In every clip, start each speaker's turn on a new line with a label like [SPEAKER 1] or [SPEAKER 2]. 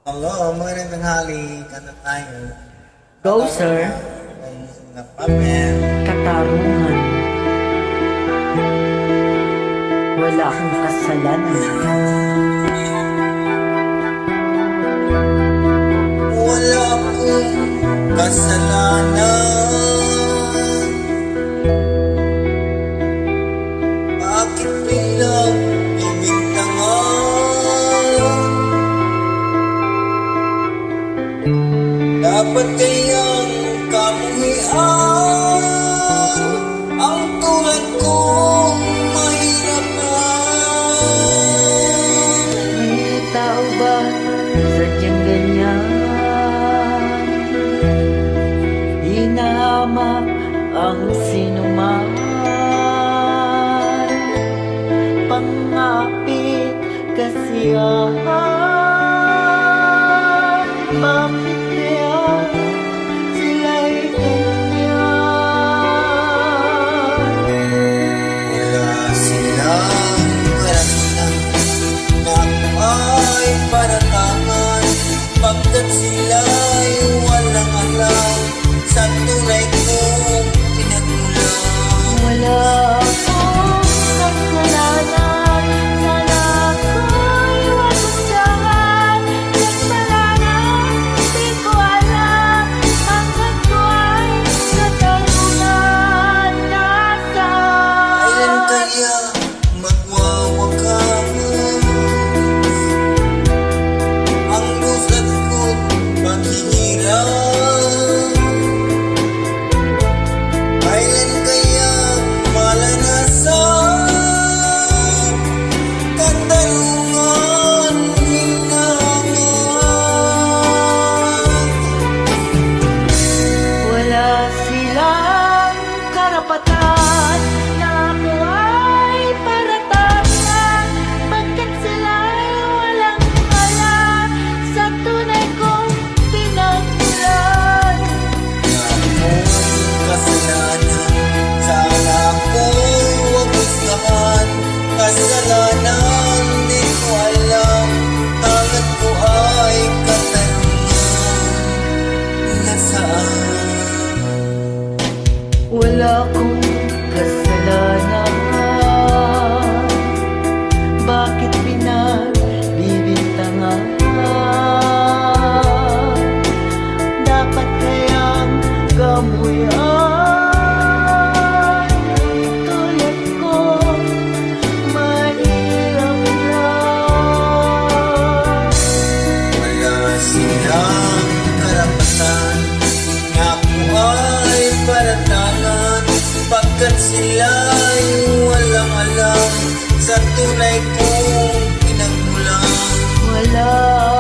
[SPEAKER 1] Hello, magandang tanghali. Kanta tayo.
[SPEAKER 2] Go, sir.
[SPEAKER 1] Ay, nga papel.
[SPEAKER 2] Katarungan. Wala akong kasalanan.
[SPEAKER 1] Wala akong kasalanan. Bakit bilang ibintangan? Dapat kayang kamuhian ang tulad kong mahirap na.
[SPEAKER 2] May tao ba sadyang ganyan? Hinahamak ang sinuman. Pangapit kasiyahan. Bakit kaya sila'y ganyan?
[SPEAKER 1] Wala silang karanasan na ako ay paratangan, pagkat sila'y walang alam sa tunay kong pinagmulan.
[SPEAKER 2] Wala akong kasalanan. Sana ako'y wasasahan. Kasalanan, di ko alam. Hanggat ko ay katarungan.
[SPEAKER 1] Kailan
[SPEAKER 2] Nasaan?
[SPEAKER 1] kaya magwawakas ang lusad ko't paghihirap? Kailan kaya malanasan katarungan hinangan?
[SPEAKER 2] Wala silang karapatan na ako ay paratangan, pagkat sila'y walang alam sa tunay kong pinagmulan.
[SPEAKER 1] Kasalanan, sana ako'y huwag husgahan. Kasalanan, di ko alam, tangat ko ay katarungan. Nasaan?
[SPEAKER 2] Wala akong kasalanan. Bakit pinagbibintangan? Dapat kayang gamuyan ay tulad ko, mahirap lang.
[SPEAKER 1] Wala silang karapatan na ako ay paratangan, pagkat sila'y walang alam sa tunay kong pinagmulan.
[SPEAKER 2] Wala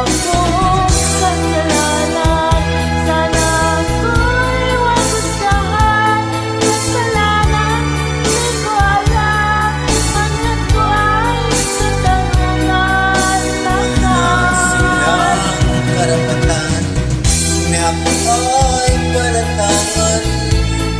[SPEAKER 2] akong kasalanan. Sana ako'y wasasahan. Kasalanan, di ko alam. Hanggat ko ay katarungan.
[SPEAKER 1] Wala silang karapatan na ako ay paratangan,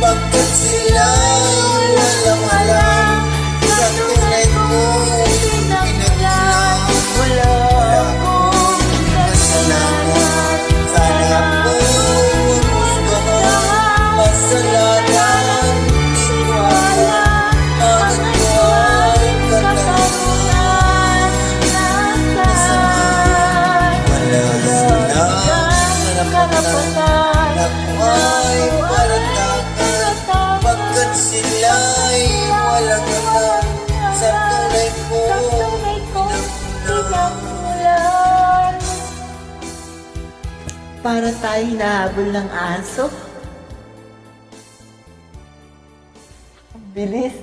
[SPEAKER 1] pagkat sila'y walang alam sa tunay kong pinagmulan.
[SPEAKER 2] Wala akong kasalanan.
[SPEAKER 1] Sana ako'y huwag husgahan. Kasalanan, di ko alam, tangat ko ay katarungan. Wala silang karapatan na ako ay paratangan, pagkat sila'y walang alam sa tunay kong pinagmulan.
[SPEAKER 2] Para tayo hinahabol ng aso. Bilis.